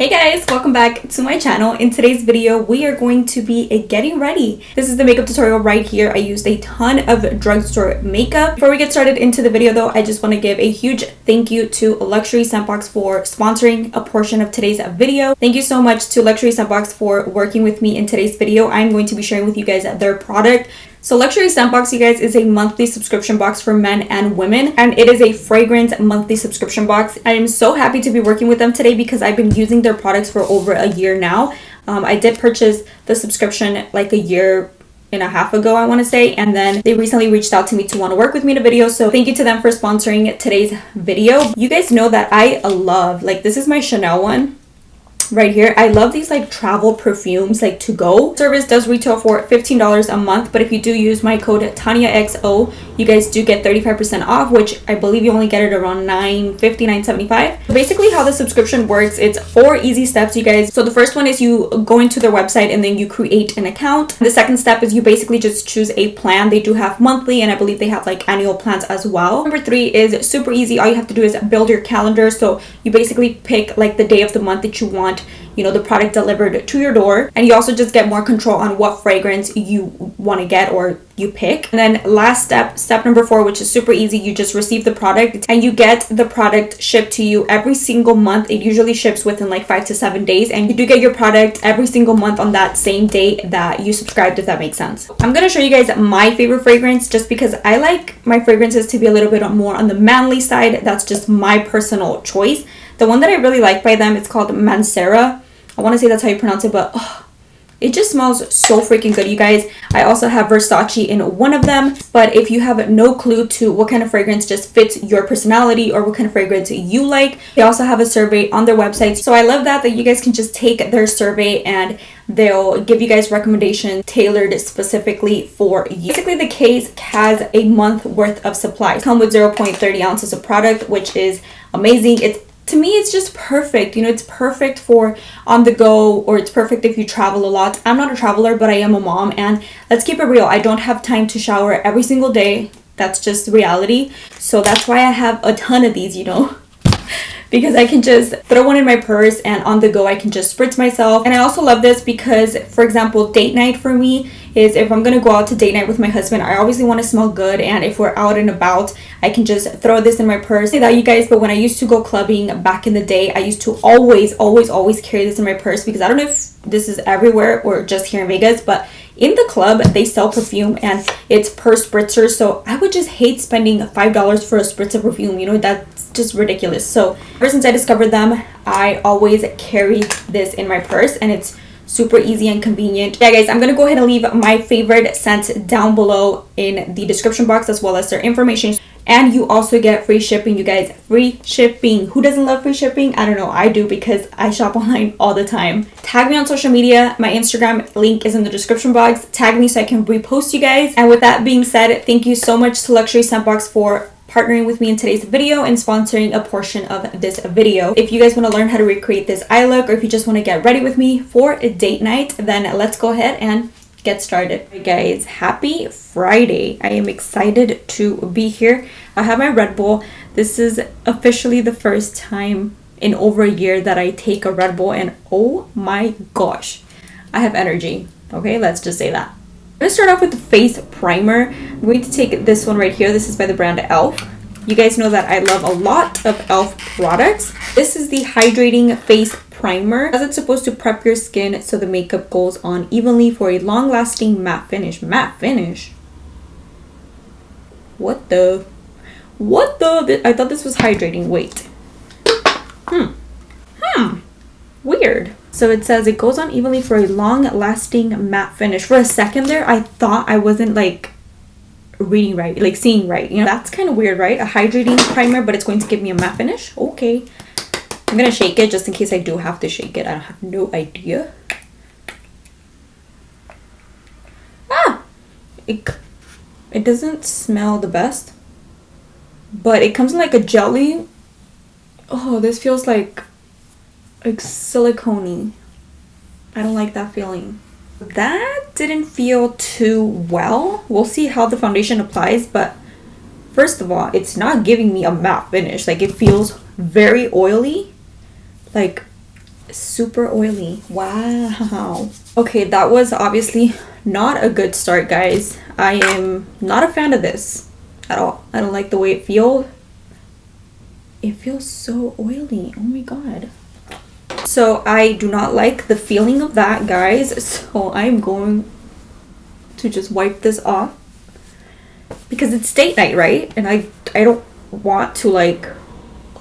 Hey guys, welcome back to my channel. In today's video, we are going to be getting ready. This is the makeup tutorial right here. I used a ton of drugstore makeup. Before we get started into the video though, I just want to give a huge thank you to Luxury Scentbox for sponsoring a portion of today's video. Thank you so much to Luxury Scentbox for working with me in today's video. I'm going to be sharing with you guys their product. So Luxury Scentbox, you guys, is a monthly subscription box for men and women, and it is a fragrance monthly subscription box. I am so happy to be working with them today because I've been using their products for over a year now. I did purchase the subscription like a year and a half ago, I want to say, and then they recently reached out to me to want to work with me in a video, so thank you to them for sponsoring today's video. You guys know that I love, like, this is my Chanel one right here. I love these like travel perfumes, like to go. Service does retail for $15 a month, but if you do use my code Taniaxo, you guys do get 35% off, which I believe you only get it around $9.50, $9.75. Basically how the subscription works, it's 4 easy steps, you guys. So the first one is you go into their website and then you create an account. The second step is you basically just choose a plan. They do have monthly, and I believe they have like annual plans as well. Number 3 is super easy. All you have to do is build your calendar. So you basically pick like the day of the month that you want, you know, the product delivered to your door, and you also just get more control on what fragrance you want to get or you pick. And then last step number 4, which is super easy, you just receive the product and you get the product shipped to you every single month. It usually ships within like 5 to 7 days, and you do get your product every single month on that same day that you subscribed, if that makes sense. I'm gonna show you guys my favorite fragrance just because I like my fragrances to be a little bit more on the manly side. That's just my personal choice. The one that I really like by them, it's called Mancera. I want to say that's how you pronounce it, but it just smells so freaking good, you guys. I also have Versace in one of them, but if you have no clue to what kind of fragrance just fits your personality or what kind of fragrance you like, they also have a survey on their website. So I love that you guys can just take their survey and they'll give you guys recommendations tailored specifically for you. Basically, the case has a month worth of supply. Come with 0.30 ounces of product, which is amazing. To me, it's just perfect. You know, it's perfect for on the go, or it's perfect if you travel a lot. I'm not a traveler, but I am a mom, and let's keep it real. I don't have time to shower every single day. That's just reality. So that's why I have a ton of these, you know, because I can just throw one in my purse and on the go I can just spritz myself. And I also love this because, for example, date night for me is if I'm gonna go out to date night with my husband, I obviously want to smell good, and if we're out and about, I can just throw this in my purse. I say that, you guys, but when I used to go clubbing back in the day, I used to always carry this in my purse, because I don't know if this is everywhere or just here in Vegas, but in the club they sell perfume and it's per spritzer. So I would just hate spending $5 for a spritz of perfume, you know, that's just ridiculous. So ever since I discovered them, I always carry this in my purse, and it's super easy and convenient. Yeah guys, I'm gonna go ahead and leave my favorite scents down below in the description box, as well as their information. And you also get free shipping, you guys. Free shipping. Who doesn't love free shipping? I don't know, I do, because I shop online all the time. Tag me on social media. My Instagram link is in the description box. Tag me so I can repost you guys. And with that being said, thank you so much to Luxury Scentbox for partnering with me in today's video and sponsoring a portion of this video. If you guys want to learn how to recreate this eye look, or if you just want to get ready with me for a date night, then let's go ahead and get started. Hey guys, happy Friday. I am excited to be here. I have my Red Bull. This is officially the first time in over a year that I take a Red Bull, and oh my gosh, I have energy. Okay, let's just say that. I'm gonna start off with the face primer. I'm going to take this one right here. This is by the brand e.l.f. You guys know that I love a lot of e.l.f. products. This is the hydrating face primer, as it's supposed to prep your skin so the makeup goes on evenly for a long-lasting matte finish. Matte finish? What the? I thought this was hydrating. Wait. Weird. So it says it goes on evenly for a long-lasting matte finish. For a second there, I thought I wasn't like reading right, like seeing right. You know, that's kind of weird, right? A hydrating primer, but it's going to give me a matte finish. Okay. I'm gonna shake it just in case I do have to shake it. I have no idea. It doesn't smell the best, but it comes in like a jelly. Oh, this feels like silicone-y. I don't like that feeling. That didn't feel too well. We'll see how the foundation applies, but first of all, it's not giving me a matte finish. Like, it feels very oily. Like, super oily. Wow. Okay, that was obviously not a good start, guys. I am not a fan of this at all. I don't like the way it feels. It feels so oily. Oh my god. So I do not like the feeling of that, guys. So I'm going to just wipe this off because it's date night, right? And I don't want to like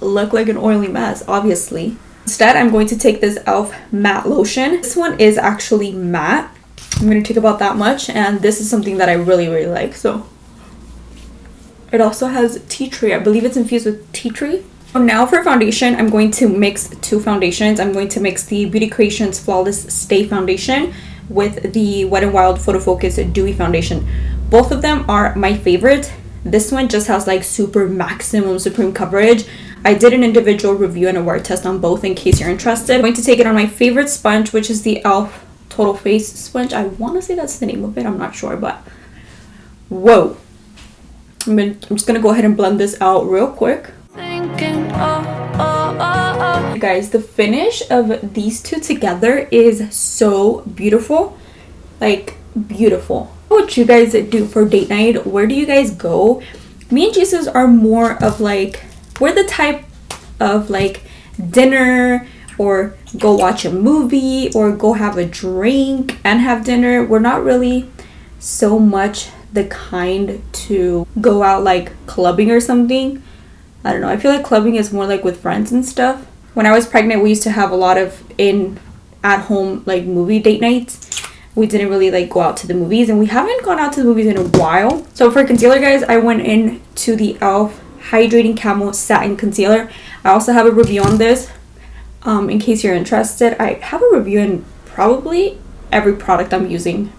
look like an oily mess, obviously. Instead, I'm going to take this e.l.f. matte lotion. This one is actually matte. I'm going to take about that much, and this is something that I really, really like. So it also has tea tree. I believe it's infused with tea tree. So now for foundation, I'm going to mix two foundations. I'm going to mix the Beauty Creations Flawless Stay Foundation with the Wet n Wild Photo Focus Dewy Foundation. Both of them are my favorite. This one just has like super maximum supreme coverage. I did an individual review and a wear test on both in case you're interested. I'm going to take it on my favorite sponge, which is the e.l.f. Total Face Sponge. I want to say that's the name of it. I'm not sure, but whoa. I'm just going to go ahead and blend this out real quick. Guys, the finish of these two together is so beautiful. Like, beautiful. What would you guys do for date night? Where do you guys go? Me and Jesus are more of like, we're the type of like dinner or go watch a movie or go have a drink and have dinner. We're not really so much the kind to go out like clubbing or something. I don't know. I feel like clubbing is more like with friends and stuff. When I was pregnant, we used to have a lot of at home like movie date nights. We didn't really like go out to the movies, and we haven't gone out to the movies in a while. So for concealer, guys, I went into the e.l.f. Hydrating Camo Satin Concealer. I also have a review on this in case you're interested. I have a review in probably every product I'm using,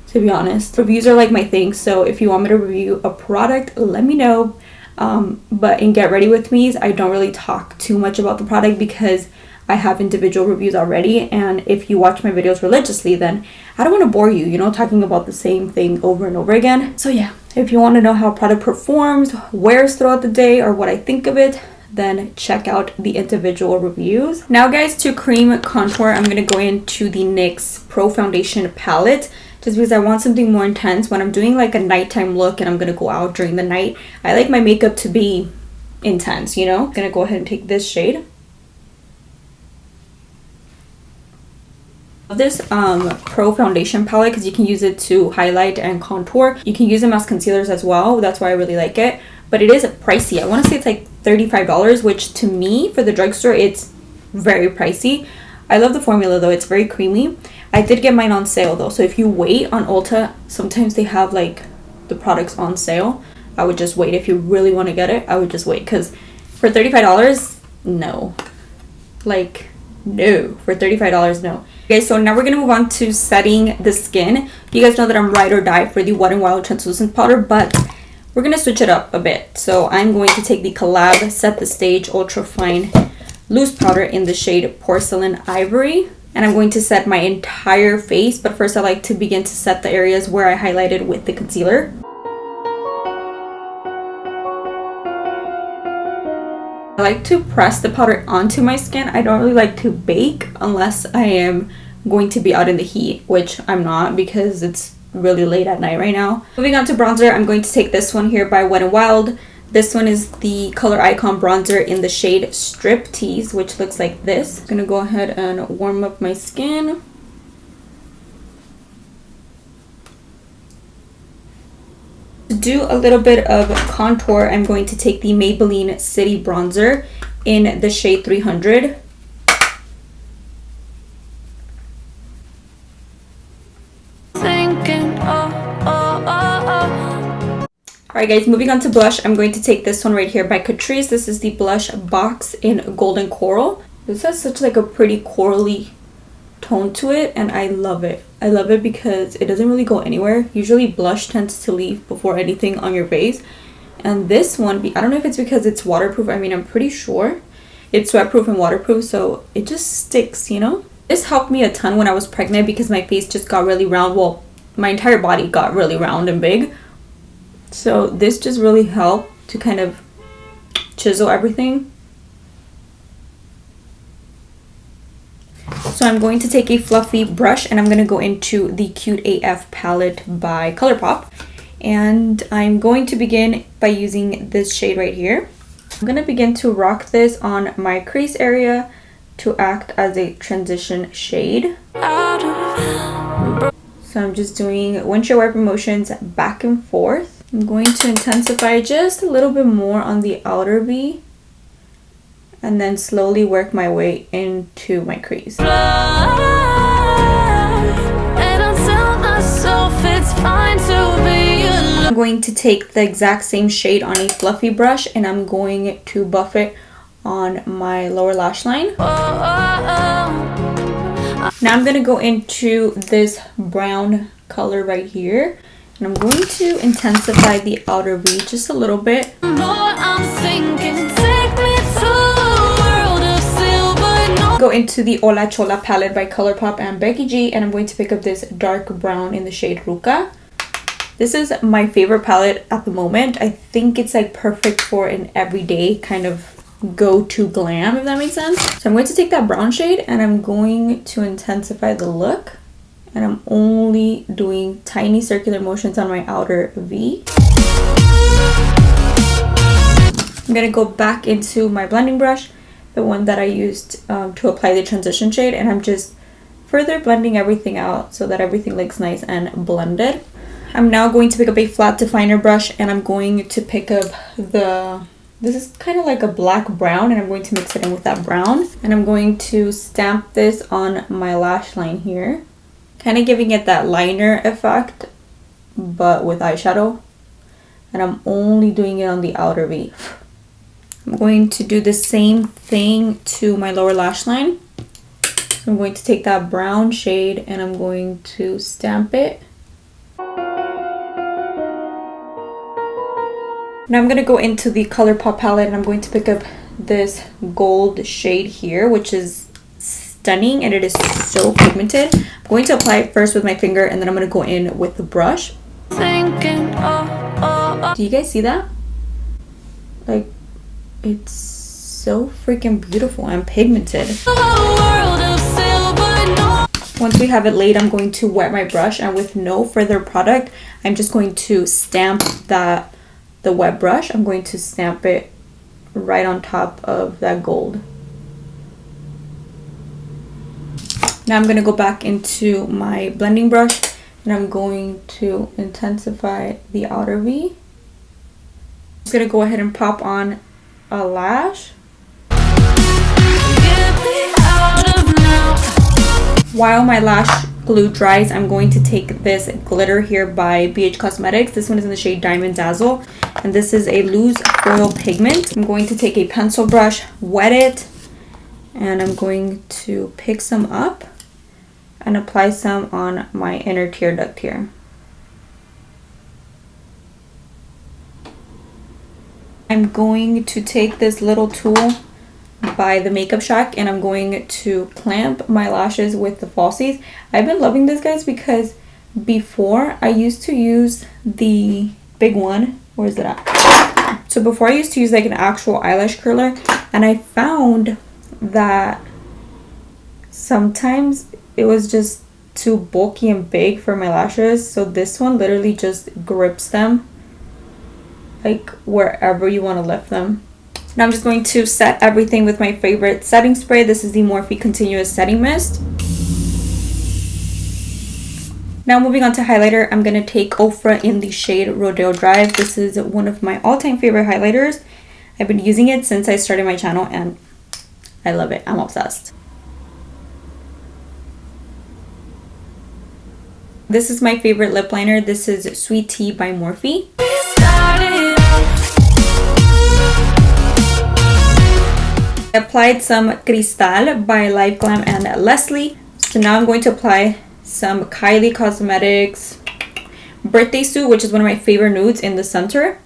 to be honest. Reviews are like my thing, so if you want me to review a product, let me know. But in Get Ready With Me, I don't really talk too much about the product because I have individual reviews already, and if you watch my videos religiously, then I don't want to bore you, you know, talking about the same thing over and over again. So yeah, if you want to know how a product performs, wears throughout the day, or what I think of it, then check out the individual reviews. Now guys, to cream contour, I'm going to go into the NYX Pro Foundation palette, just because I want something more intense. When I'm doing like a nighttime look and I'm going to go out during the night, I like my makeup to be intense, you know. I'm going to go ahead and take this shade. This Pro Foundation palette because you can use it to highlight and contour. You can use them as concealers as well. That's why I really like it. But it is pricey. I want to say it's like $35, which to me, for the drugstore, it's very pricey. I love the formula though. It's very creamy. I did get mine on sale though. So if you wait on Ulta, sometimes they have like the products on sale. I would just wait. If you really want to get it, I would just wait. Because for $35, no. Like, no. For $35, no. Okay, so now we're going to move on to setting the skin. You guys know that I'm ride or die for the Wet n Wild translucent powder, but we're going to switch it up a bit. So I'm going to take the Collab Set the Stage Ultra Fine Loose Powder in the shade Porcelain Ivory. And I'm going to set my entire face, but first I like to begin to set the areas where I highlighted with the concealer. I like to press the powder onto my skin. I don't really like to bake unless I am going to be out in the heat, which I'm not because it's really late at night right now. Moving on to bronzer, I'm going to take this one here by Wet n Wild. This one is the Color Icon bronzer in the shade Striptease, which looks like this. I'm gonna go ahead and warm up my skin. To do a little bit of contour, I'm going to take the Maybelline City Bronzer in the shade 300. Alright guys, moving on to blush, I'm going to take this one right here by Catrice. This is the blush box in Golden Coral. This has such like a pretty corally tone to it, and I love it. I love it because it doesn't really go anywhere. Usually blush tends to leave before anything on your face, and this one, I don't know if it's because it's waterproof. I mean, I'm pretty sure it's sweatproof and waterproof, so it just sticks, you know. This helped me a ton when I was pregnant because my face just got really round. Well, my entire body got really round and big, so this just really helped to kind of chisel everything. So I'm going to take a fluffy brush and I'm going to go into the Cute AF palette by ColourPop. And I'm going to begin by using this shade right here. I'm going to begin to rock this on my crease area to act as a transition shade. So I'm just doing windshield wiper motions back and forth. I'm going to intensify just a little bit more on the outer V and then slowly work my way into my crease. I'm going to take the exact same shade on a fluffy brush and I'm going to buff it on my lower lash line. Now I'm going to go into this brown color right here and I'm going to intensify the outer V just a little bit. Go into the Hola Chola palette by ColourPop and Becky G and I'm going to pick up this dark brown in the shade Ruka. This is my favorite palette at the moment. I think it's like perfect for an everyday kind of go-to glam, if that makes sense. So I'm going to take that brown shade and I'm going to intensify the look. And I'm only doing tiny circular motions on my outer V. I'm going to go back into my blending brush, the one that I used to apply the transition shade. And I'm just further blending everything out so that everything looks nice and blended. I'm now going to pick up a flat definer brush and I'm going to pick up this is kind of like a black brown and I'm going to mix it in with that brown. And I'm going to stamp this on my lash line here. Kind of giving it that liner effect, but with eyeshadow. And I'm only doing it on the outer V. I'm going to do the same thing to my lower lash line. So I'm going to take that brown shade and I'm going to stamp it. Now I'm going to go into the ColourPop palette and I'm going to pick up this gold shade here, which is stunning and it is so pigmented. I'm going to apply it first with my finger and then I'm going to go in with the brush. Do you guys see that? Like, it's so freaking beautiful and pigmented. Once we have it laid, I'm going to wet my brush and with no further product, I'm just going to stamp the wet brush. I'm going to stamp it right on top of that gold. Now I'm going to go back into my blending brush and I'm going to intensify the outer V. I'm just going to go ahead and pop on a lash. While my lash glue dries, I'm going to take this glitter here by BH Cosmetics. This one is in the shade Diamond Dazzle and this is a loose foil pigment. I'm going to take a pencil brush, wet it, and I'm going to pick some up and apply some on my inner tear duct here. I'm going to take this little tool by the Makeup Shack and I'm going to clamp my lashes with the falsies. I've been loving this, guys, because before I used to use the big one. Where is it at? So before I used to use like an actual eyelash curler and I found that sometimes it was just too bulky and big for my lashes. So this one literally just grips them like wherever you want to lift them. Now I'm just going to set everything with my favorite setting spray. This is the Morphe Continuous Setting Mist. Now moving on to highlighter, I'm going to take Ofra in the shade Rodeo Drive. This is one of my all-time favorite highlighters. I've been using it since I started my channel and I love it. I'm obsessed. This is my favorite lip liner. This is Sweet Tea by Morphe. I applied some Cristal by Life Glam and Leslie. So now I'm going to apply some Kylie Cosmetics Birthday Suit, which is one of my favorite nudes, in the center.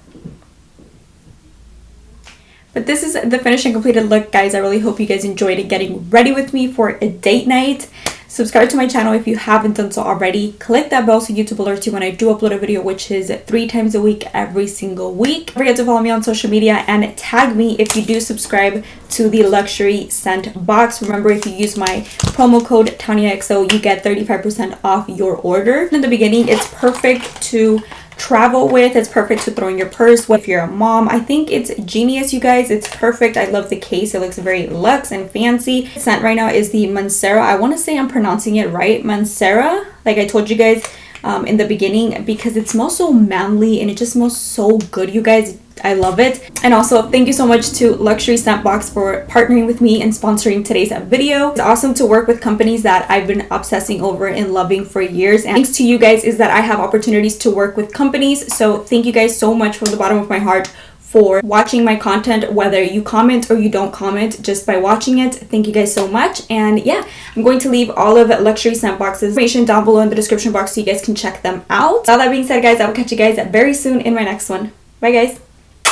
But this is the finished and completed look, guys. I really hope you guys enjoyed it getting ready with me for a date night. Subscribe to my channel if you haven't done so already. Click that bell so YouTube alerts you when I do upload a video, which is 3 times a week, every single week. Don't forget to follow me on social media and tag me if you do subscribe to the luxury scent box. Remember, if you use my promo code Taniaxo, you get 35% off your order. In the beginning, it's perfect to travel with. It's perfect to throw in your purse if you're a mom. I think it's genius, you guys. It's perfect. I love the case. It looks very luxe and fancy. The scent right now is the Mancera. I want to say I'm pronouncing it right. Mancera, like I told you guys in the beginning, because it smells so manly and it just smells so good, you guys. I love it. And also, thank you so much to Luxury Scent Box for partnering with me and sponsoring today's video. It's awesome to work with companies that I've been obsessing over and loving for years. And thanks to you guys is that I have opportunities to work with companies. So thank you guys so much from the bottom of my heart for watching my content, whether you comment or you don't comment, just by watching it. Thank you guys so much. And yeah, I'm going to leave all of Luxury Scent Box's information down below in the description box so you guys can check them out. All that being said, guys, I will catch you guys very soon in my next one. Bye, guys.